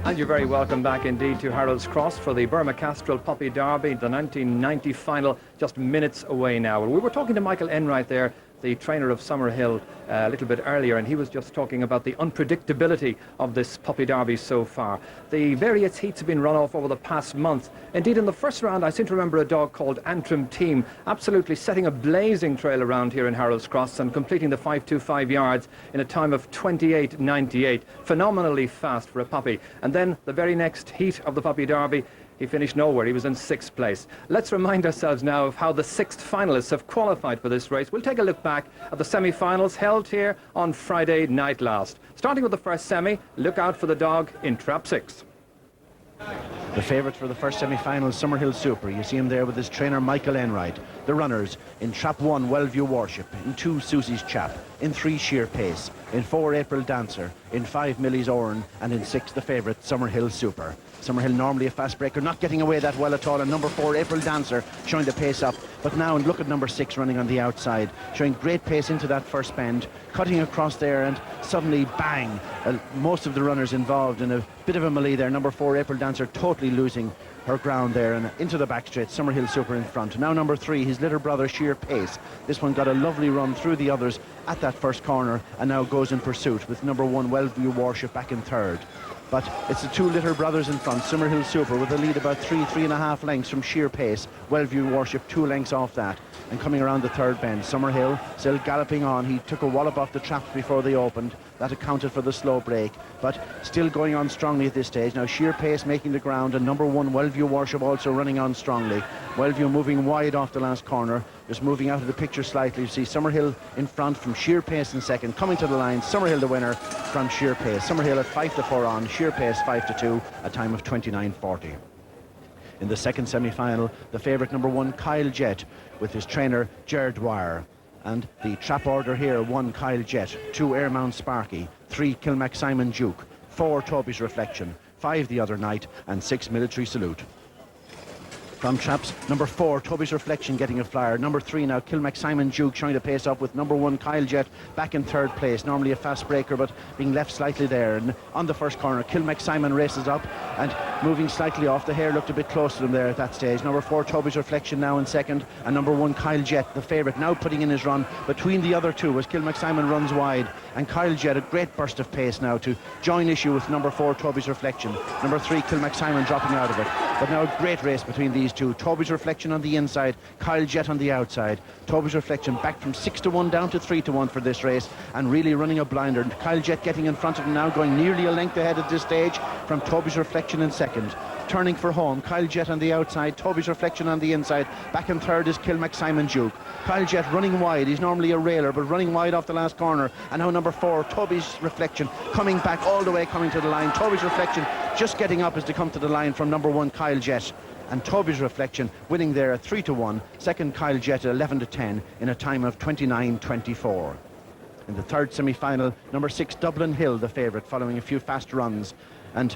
And you're very welcome back indeed to Harold's Cross for the Burmah Castrol Puppy Derby, the 1990 final, just minutes away now. Well, we were talking to Michael Enright there, the trainer of Summerhill, a little bit earlier, and he was just talking about the unpredictability of this Puppy Derby so far. The various heats have been run off over the past month. Indeed, in the first round, I seem to remember a dog called Antrim Team absolutely setting a blazing trail around here in Harold's Cross and completing the 525 yards in a time of 28.98. Phenomenally fast for a puppy. And then the very next heat of the Puppy Derby, he finished nowhere. He was in 6th place. Let's remind ourselves now of how the 6th finalists have qualified for this race. We'll take a look back at the semi-finals held here on Friday night last. Starting with the first semi, look out for the dog in Trap 6. The favourite for the first semi-final, Summerhill Super. You see him there with his trainer Michael Enright. The runners in Trap 1, Welview Warship. In 2, Susies Chap. In 3, Sheer Pace. In 4, April Dancer. In 5, Millie's Oran. And in 6, the favourite, Summerhill Super. Summerhill normally a fast breaker, not getting away that well at all. And number 4, April Dancer, showing the pace up. But now, and look at number 6 running on the outside, showing great pace into that first bend, cutting across there, and suddenly, bang, most of the runners involved in a bit of a melee there. Number 4, April Dancer, totally losing her ground there, and into the back straight. Summerhill Super in front. Now number 3, his little brother, Sheer Pace. This one got a lovely run through the others at that first corner, and now goes in pursuit with number 1, Welview Warship, back in 3rd. But it's the 2 little brothers in front. Summerhill Super with a lead about 3.5 lengths from Sheer Pace. Welview Warship 2 lengths off that. And coming around the 3rd bend, Summerhill still galloping on. He took a wallop off the traps before they opened. That accounted for the slow break, but still going on strongly at this stage. Now Sheer Pace making the ground, and number 1, Welview Warship, also running on strongly. Welview moving wide off the last corner, just moving out of the picture slightly. You see Summerhill in front from Sheer Pace in 2nd. Coming to the line, Summerhill the winner from Sheer Pace. Summerhill at 5-4 on, Sheer Pace 5-2, a time of 29.40. In the 2nd semi-final, the favourite number 1, Kyle Jet, with his trainer Ger Dwyer. And the trap order here: 1, Kyle Jet, 2, Airmount Sparky, 3, Kilmac Simon Duke, 4, Tobys Reflection, 5, The Other Night, and 6, Military Salute. From traps, number 4, Tobys Reflection getting a flyer. Number 3 now, Kilmac Simon Duke showing the pace up with number 1, Kyle Jet, back in 3rd place. Normally a fast breaker, but being left slightly there. And on the first corner, Kilmac Simon races up and moving slightly off. The hare looked a bit close to them there at that stage. Number 4, Tobys Reflection now in 2nd. And number 1, Kyle Jet, the favourite, now putting in his run between the other 2 as Kilmac Simon runs wide. And Kyle Jet, a great burst of pace now to join issue with number 4, Tobys Reflection. Number 3, Kilmac Simon dropping out of it. But now a great race between these 2. Tobys Reflection on the inside, Kyle Jet on the outside. Tobys Reflection back from 6-1 down to 3-1 for this race, and really running a blinder. Kyle Jet getting in front of him now, going nearly a length ahead at this stage from Tobys Reflection in 2nd. Turning for home, Kyle Jet on the outside, Tobys Reflection on the inside. Back in 3rd is Kilmac Simon Duke. Kyle Jet running wide. He's normally a railer, but running wide off the last corner. And now number 4, Tobys Reflection, coming back all the way, coming to the line. Tobys Reflection just getting up as to come to the line from number 1, Kyle Jet. And Tobys Reflection winning there at 3-1. 2nd, Kyle Jet at 11-10 in a time of 29.24. In the 3rd semi-final, number 6, Dublin Hill, the favourite, following a few fast runs and,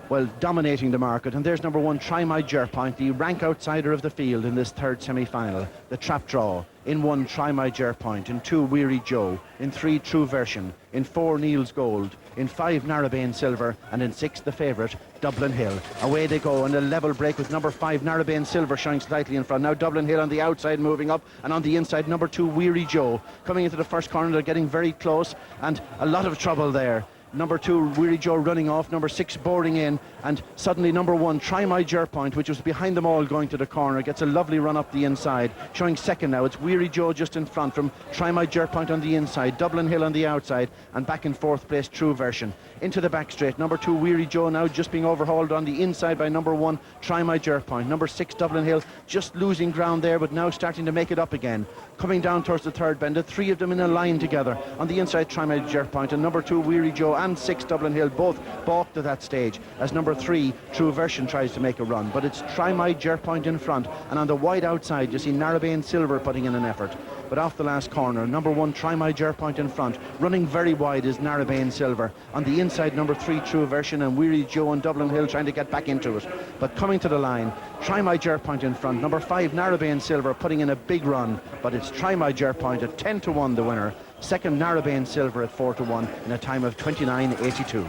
well, dominating the market. And there's number 1, Try My Jerpoint, the rank outsider of the field in this 3rd semi-final. The trap draw: in 1, Try My Jerpoint. In 2, Weary Joe. In 3, True Version. In 4, Neil's Gold. In 5, Narabane Silver. And in 6, the favourite, Dublin Hill. Away they go, and a level break with number 5, Narabane Silver, showing slightly in front. Now Dublin Hill on the outside moving up, and on the inside number 2, Weary Joe. Coming into the first corner, they're getting very close, and a lot of trouble there. Number 2, Weary Joe running off, number 6 boarding in, and suddenly number 1, Try My Jerpoint, which was behind them all going to the corner, gets a lovely run up the inside, showing 2nd now. It's Weary Joe just in front from Try My Jerpoint on the inside, Dublin Hill on the outside, and back in 4th place, True Version. Into the back straight, number 2, Weary Joe now just being overhauled on the inside by number 1, Try My Jerpoint. Number 6, Dublin Hill, just losing ground there, but now starting to make it up again. Coming down towards the 3rd bend, the 3 of them in a line together. On the inside, Try My Jerpoint, and number 2, Weary Joe, and 6, Dublin Hill, both balked at that stage as number 3, True Version, tries to make a run. But it's Try My Jerpoint in front, and on the wide outside you see Narabane Silver putting in an effort. But off the last corner, number 1, Try My Jerpoint in front. Running very wide is Narabane Silver. On the inside, number 3, True Version, and Weary Joe and Dublin Hill trying to get back into it. But coming to the line, Try My Jerpoint in front. Number 5, Narabane Silver, putting in a big run. But it's Try My Jerpoint at 10-1, the winner. 2nd, Narabane Silver at 4-1 in a time of 29.82.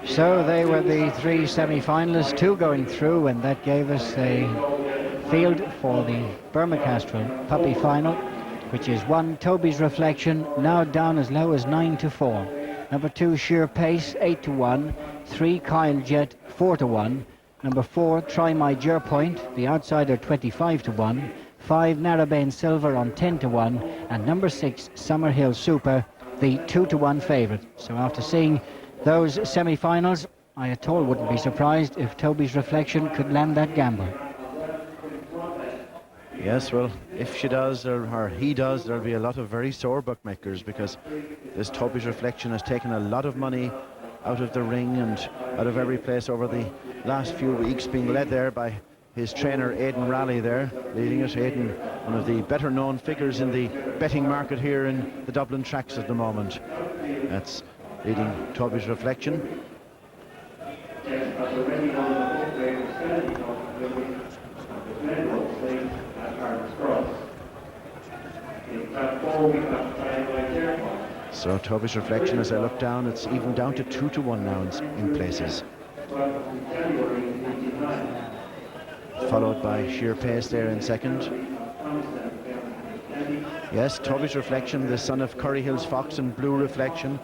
So they were the 3 semi-finalists, 2 going through, and that gave us a field for the Burmah Castrol puppy final, which is 1 Tobys Reflection, now down as low as 9-4. Number 2 Sheer Pace, 8-1. 3 Kyle Jet, 4-1. Number 4 Try My Jerpoint, the outsider, 25-1. 5 Narabane Silver on 10-1, and number 6 Summerhill Super, the 2-1 favourite. So after seeing those semi-finals, I at all wouldn't be surprised if Tobys Reflection could land that gamble. Yes, well, if she does, or he does, there'll be a lot of very sore bookmakers, because this Tobys Reflection has taken a lot of money out of the ring and out of every place over the last few weeks, being led there by his trainer Aidan Raleigh there, leading it. Aidan, one of the better known figures in the betting market here in the Dublin tracks at the moment. That's leading Tobys Reflection. So Tobys Reflection, as I look down, it's even down to 2-1 now in places. Followed by Sheer Pace there in second. Yes, Tobys Reflection, the son of Curryhill's Fox and Blue Reflection,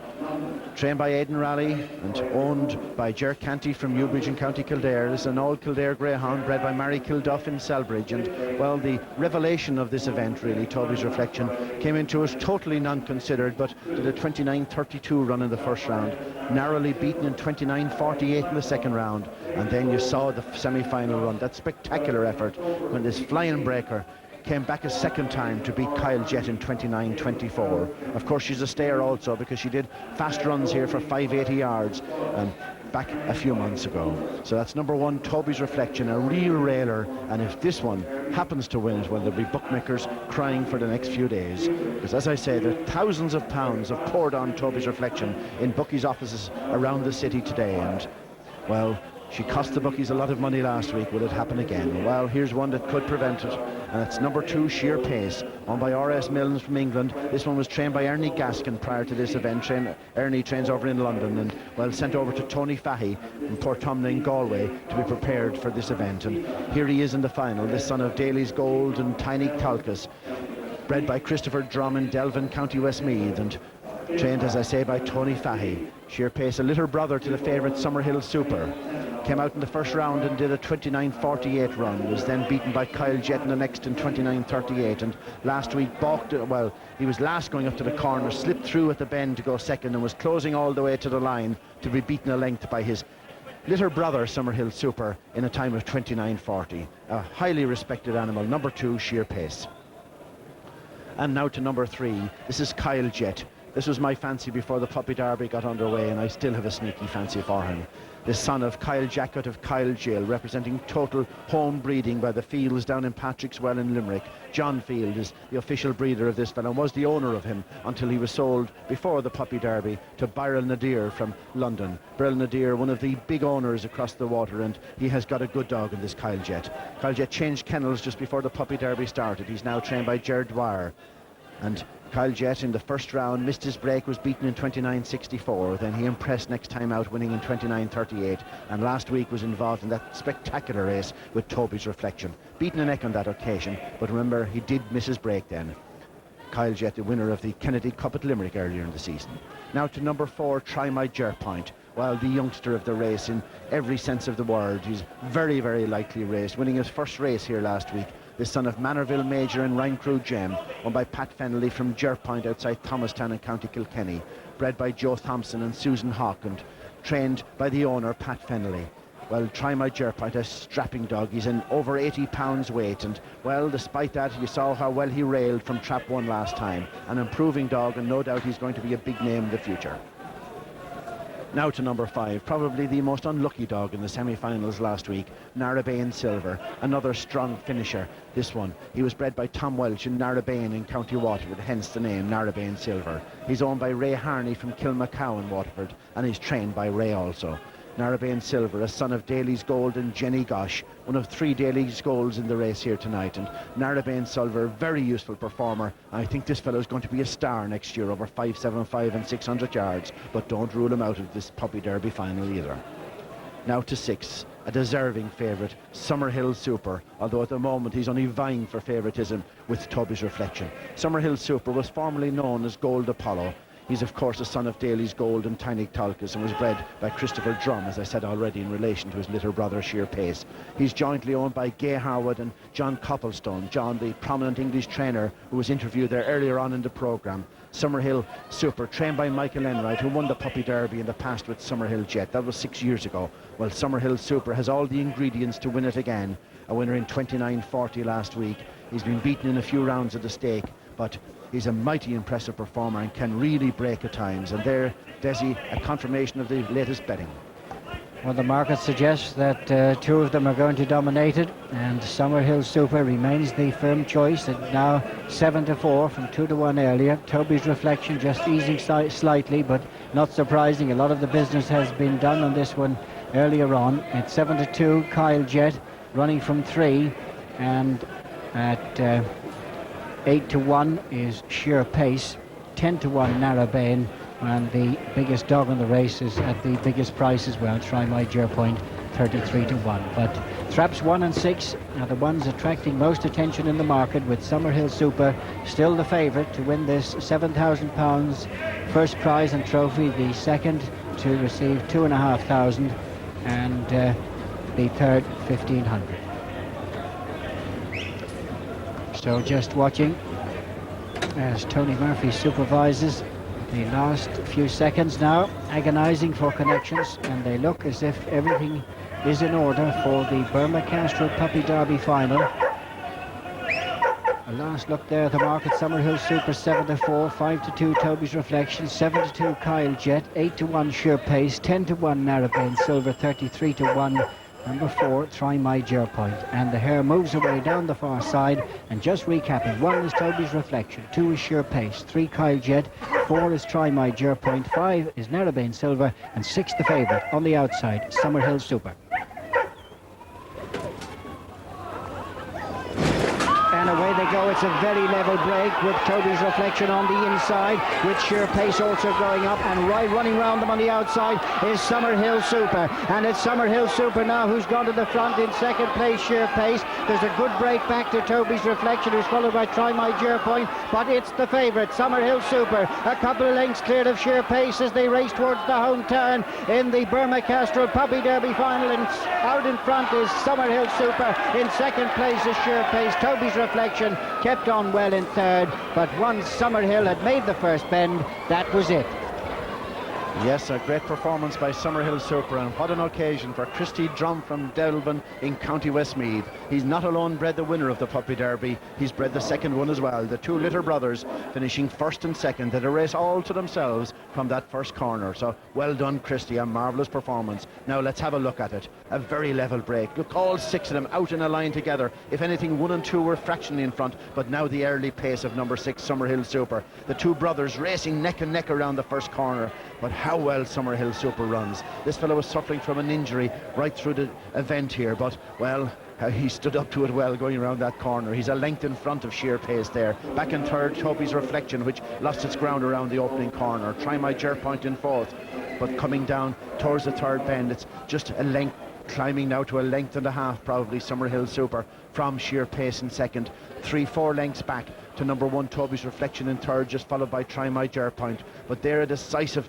trained by Aidan Raleigh and owned by Ger Canty from Newbridge in County Kildare. This is an old Kildare Greyhound bred by Mary Kilduff in Selbridge, and well, the revelation of this event really, Tobys Reflection, came into us totally non-considered, but did a 29.32 run in the first round, narrowly beaten in 29.48 in the second round, and then you saw the semi-final run, that spectacular effort when this flying breaker came back a second time to beat Kyle Jet in 29.24. Of course, she's a stayer also, because she did fast runs here for 580 yards back a few months ago. So that's number 1, Tobys Reflection, a real railer, and if this one happens to win it, well, there'll be bookmakers crying for the next few days, because as I say, there are thousands of pounds have poured on Tobys Reflection in bookies' offices around the city today, and well, she cost the bookies a lot of money last week. Will it happen again? Well, here's one that could prevent it, and it's number 2, Sheer Pace, owned by R.S. Milnes from England. This one was trained by Ernie Gaskin prior to this event. Ernie trains over in London, and well, sent over to Tony Fahey from Portumna in Galway to be prepared for this event. And here he is in the final, this son of Daly's Gold and Tiny Talcus, bred by Christopher Drum in Delvin, County Westmeath, and trained, as I say, by Tony Fahey. Sheer Pace, a little brother to the favourite Summerhill Super. Came out in the first round and did a 29.48 run, was then beaten by Kyle Jet in the next in 29.38, and last week balked, well, he was last going up to the corner, slipped through at the bend to go second, and was closing all the way to the line to be beaten a length by his little brother Summerhill Super in a time of 29.40. A highly respected animal, number 2, Sheer Pace. And now to number 3, this is Kyle Jet. This was my fancy before the Puppy Derby got underway, and I still have a sneaky fancy for him. The son of Kyle Jack out of Kyle Jill, representing total home breeding by the Fields down in Patrickswell in Limerick. John Field is the official breeder of this fellow and was the owner of him until he was sold before the Puppy Derby to Beryl Nadir from London. Beryl Nadir, one of the big owners across the water, and he has got a good dog in this Kyle Jet. Kyle Jet changed kennels just before the Puppy Derby started. He's now trained by Ger Dwyer. And Kyle Jet in the first round missed his break, was beaten in 29.64. Then he impressed next time out, winning in 29.38. And last week was involved in that spectacular race with Tobys Reflection. Beaten a neck on that occasion, but remember, he did miss his break then. Kyle Jet, the winner of the Kennedy Cup at Limerick earlier in the season. Now to number 4, Try My Jerpoint. Well, the youngster of the race in every sense of the word. He's very, very likely raced, winning his first race here last week. The son of Manorville Major and Rhinecrew Gem, owned by Pat Fennelly from Jerpoint outside Thomastown in County Kilkenny, bred by Joe Thompson and Susan Hawk, and trained by the owner, Pat Fennelly. Well, Try My Jerpoint, a strapping dog. He's in over 80 pounds weight, and well, despite that, you saw how well he railed from Trap 1 last time. An improving dog, and no doubt he's going to be a big name in the future. Now to number 5, probably the most unlucky dog in the semi-finals last week, Narabane Silver, another strong finisher. This one, he was bred by Tom Welch in Narabane in County Waterford, hence the name Narabane Silver. He's owned by Ray Harney from Kilmacow in Waterford, and he's trained by Ray also. Narabane Silver, a son of Daly's Gold and Jenny Gosh, one of 3 Daly's Golds in the race here tonight. And Narabane Silver, very useful performer. I think this fellow is going to be a star next year, over 5.75 and 600 yards, but don't rule him out of this Puppy Derby final either. Now to 6, a deserving favourite, Summerhill Super, although at the moment he's only vying for favouritism with Tobys Reflection. Summerhill Super was formerly known as Gold Apollo. He's of course a son of Daly's Gold and Tiny Tolkas, and was bred by Christopher Drum, as I said already, in relation to his little brother Sheer Pace. He's jointly owned by Gay Harwood and John Copplestone. John, the prominent English trainer who was interviewed there earlier on in the programme. Summerhill Super, trained by Michael Enright, who won the Puppy Derby in the past with Summerhill Jet. That was 6 years ago. Well, Summerhill Super has all the ingredients to win it again. A winner in 29.40 last week. He's been beaten in a few rounds at the stake, but he's a mighty impressive performer and can really break at times. And there, Desi, a confirmation of the latest betting. Well, the market suggests that 2 of them are going to dominate it, and Summerhill Super remains the firm choice at now 7-4 from 2-1 earlier. Tobys Reflection just easing slightly, but not surprising. A lot of the business has been done on this one earlier on. At 7-2, Kyle Jet running from 3, and at 8-1 is Sheer Pace, 10-1 Narabane, and the biggest dog on the race is at the biggest price as well, Try My Jerpoint, 33-1. But Traps 1 and 6 are the ones attracting most attention in the market, with Summerhill Super still the favourite to win this £7,000 first prize and trophy, the second to receive 2,500, and the third 1,500. So just watching as Tony Murphy supervises the last few seconds now, agonising for connections, and they look as if everything is in order for the Burmah Castrol Puppy Derby final. A last look there at the market. Summerhill Super 7-4, 5-2 Tobys Reflection, 7-2 Kyle Jet, 8-1 Sheer Pace, 10-1 Narabane Silver, 33-1 number 4, Try My Jerpoint. And the hare moves away down the far side. And just recapping, 1 is Tobys Reflection, 2 is Sheer Pace, 3 Kyle Jet, 4 is Try My Jerpoint, 5 is Narabane Silver, and 6 the favourite on the outside, Summerhill Super. And away they go. It's a very level break with Tobys Reflection on the inside, with Sheer Pace also going up, and running round them on the outside is Summerhill Super. And it's Summerhill Super now who's gone to the front in second place, Sheer Pace. There's a good break back to Tobys Reflection, who's followed by Try My Jerpoint, but it's the favourite, Summerhill Super, a couple of lengths cleared of Sheer Pace as they race towards the home turn in the Burmah Castrol Puppy Derby final. And out in front is Summerhill Super. In second place is Sheer Pace. Tobys Reflection kept on well in third, but once Summerhill had made the first bend, that was it. Yes, a great performance by Summerhill Super, and what an occasion for Christy Drum from Delvin in County Westmeath. He's not alone bred the winner of the Puppy Derby, he's bred the second one as well. The 2 little brothers finishing first and second at a race all to themselves from that first corner. So well done, Christy, a marvellous performance. Now let's have a look at it. A very level break. Look, all 6 of them out in a line together. If anything, 1 and 2 were fractionally in front, but now the early pace of number 6, Summerhill Super. The 2 brothers racing neck and neck around the first corner, but how well Summerhill Super runs. This fellow was suffering from an injury right through the event here, but well, he stood up to it well going around that corner. He's a length in front of Sheer Pace there. Back in third, Tobys Reflection, which lost its ground around the opening corner. Try My Jerpoint in fourth, but coming down towards the third bend, it's just a length, climbing now to a length and a half probably, Summerhill Super from Sheer Pace in second. 3-4 lengths back to number 1 Tobys Reflection in third, just followed by Try My Jerpoint. But there a decisive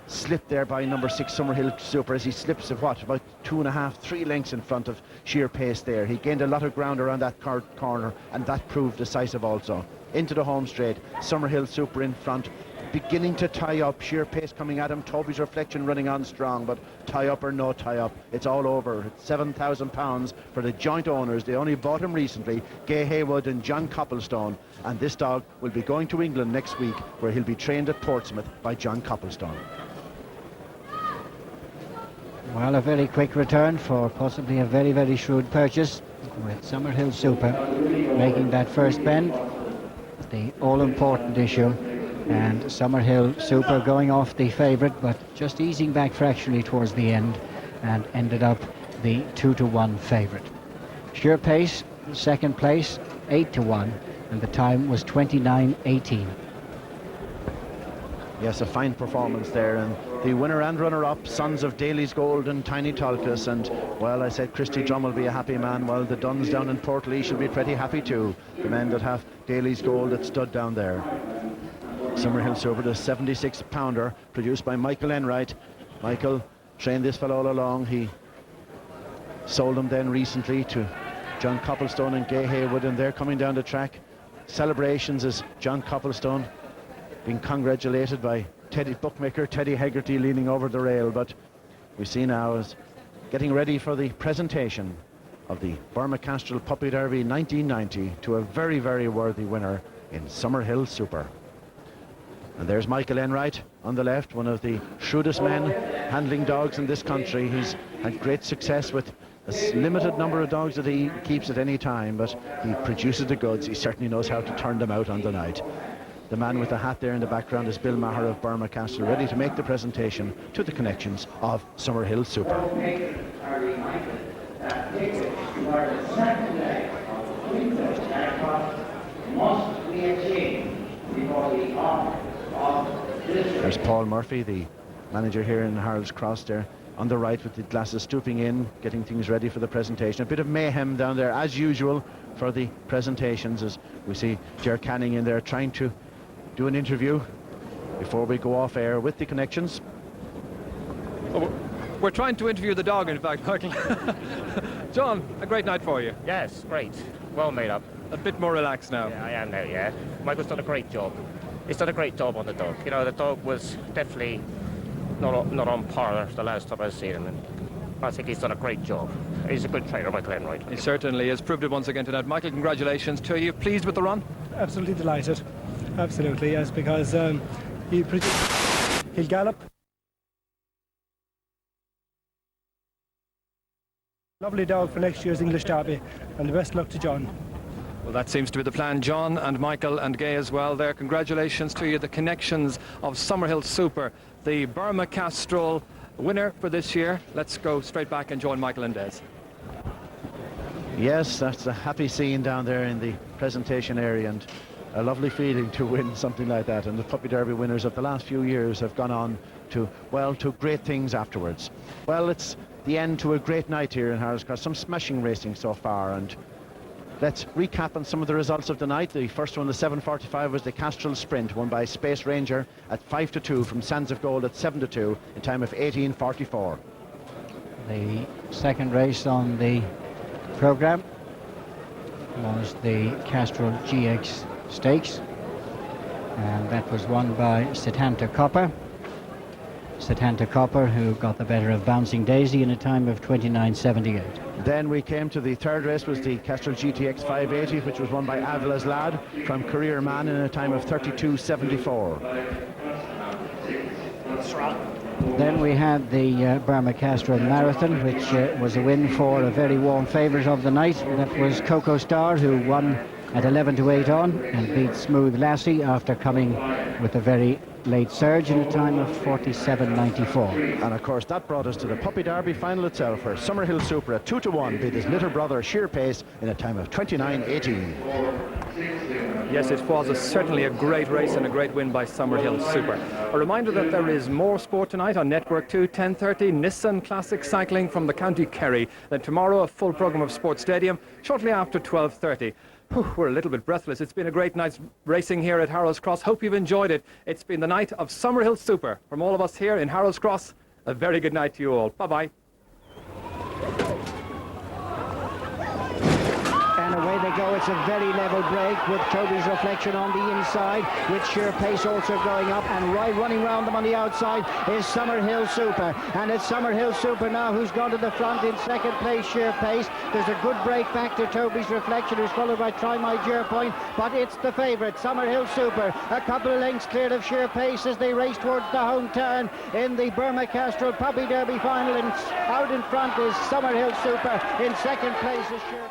slip there by number 6 Summerhill Super, as he slips of what, about 2.5-3 lengths in front of Sheer Pace there. He gained a lot of ground around that corner, and that proved decisive also. Into the home straight, Summerhill Super in front, beginning to tie up. Sheer Pace coming at him, Tobys Reflection running on strong, but tie up or no tie up, it's all over. It's £7,000 for the joint owners. They only bought him recently, Gay Haywood and John Copplestone, and this dog will be going to England next week, where he'll be trained at Portsmouth by John Copplestone. Well, a very quick return for possibly a very, very shrewd purchase, with Summerhill Super making that first bend, the all-important issue, and Summerhill Super going off the favourite, but just easing back fractionally towards the end. and ended up the 2-1 favourite. Sure Pace, second place, 8-1, and the time was 29:18. Yes, a fine performance there, and the winner and runner-up, Sons of Daly's Gold and Tiny Tolkus, and, well, I said Christy Drum will be a happy man. Well, the Duns down in Portlee should be pretty happy too, the men that have Daly's Gold that stood down there. Summerhill Super, the 76-pounder, produced by Michael Enright. Michael trained this fellow all along. He sold him then recently to John Copplestone and Gay Haywood, and they're coming down the track. Celebrations as John Copplestone being congratulated by bookmaker Teddy Hegarty leaning over the rail. But we see now is getting ready for the presentation of the Burmah Castrol Puppy Derby 1990 to a very, very worthy winner in Summerhill Super. And there's Michael Enright on the left, one of the shrewdest men handling dogs in this country. He's had great success with a limited number of dogs that he keeps at any time, but he produces the goods. He certainly knows how to turn them out on the night. The man with the hat there in the background is Bill Maher of Burmah Castrol, ready to make the presentation to the connections of Summerhill Super. There's Paul Murphy, the manager here in Harold's Cross there, on the right with the glasses, stooping in, getting things ready for the presentation. A bit of mayhem down there, as usual, for the presentations, as we see Ger Canning in there trying to do an interview before we go off air with the connections. Oh, we're trying to interview the dog, in fact, Michael. John, a great night for you. Yes, great. Well made up. A bit more relaxed now. Yeah, I am now, yeah. Michael's done a great job. He's done a great job on the dog. You know, the dog was definitely not on par the last time I've seen him. And I think he's done a great job. He's a good trainer, Michael Enright. He certainly has proved it once again tonight. Michael, congratulations to you. Pleased with the run? Absolutely delighted. Absolutely, yes, because he'll gallop. Lovely dog for next year's English Derby, and the best luck to John. Well, that seems to be the plan. John and Michael and Gay as well there. Congratulations to you. The connections of Summerhill Super, the Burmah Castrol winner for this year. Let's go straight back and join Michael and Des. Yes, that's a happy scene down there in the presentation area, and a lovely feeling to win something like that. And the Puppy Derby winners of the last few years have gone on to, well, to great things afterwards. Well, it's the end to a great night here in Harold's Cross. Some smashing racing so far, and let's recap on some of the results of the night. The first one, the 7:45, was the Castrol Sprint, won by Space Ranger at 5-2 from Sands of Gold at 7-2 in time of 18:44. The second race on the programme was the Castrol GX Stakes, and that was won by Setanta Copper. Setanta Copper, who got the better of Bouncing Daisy in a time of 29:78. Then we came to the third race, was the Castrol GTX 580, which was won by Avila's Lad from Career Man in a time of 32:74. Then we had the Burmah Castrol Marathon, which was a win for a very warm favourite of the night. That was Coco Star, who won at 11-8 on and beat Smooth Lassie after coming with a very late surge in a time of 47:94. And of course that brought us to the Puppy Derby final itself, where Summerhill Super at 2-1 beat his little brother Sheer Pace in a time of 29:18. Yes, it was certainly a great race and a great win by Summerhill Super. A reminder that there is more sport tonight on Network 2, 10:30, Nissan Classic Cycling from the County Kerry. Then tomorrow a full programme of Sports Stadium shortly after 12:30. We're a little bit breathless. It's been a great night's racing here at Harold's Cross. Hope you've enjoyed it. It's been the night of Summerhill Super. From all of us here in Harold's Cross, a very good night to you all. Bye-bye. And away they go. It's a very level break with Tobys Reflection on the inside, with Sheer Pace also going up, and right running round them on the outside is Summerhill Super. And it's Summerhill Super now who's gone to the front in second place, Sheer Pace. There's a good break back to Tobys Reflection, who's followed by My Jerpoint, but it's the favourite, Summerhill Super. A couple of lengths cleared of Sheer Pace as they race towards the home turn in the Burmah Castrol Puppy Derby final, and out in front is Summerhill Super. In second place is Sheer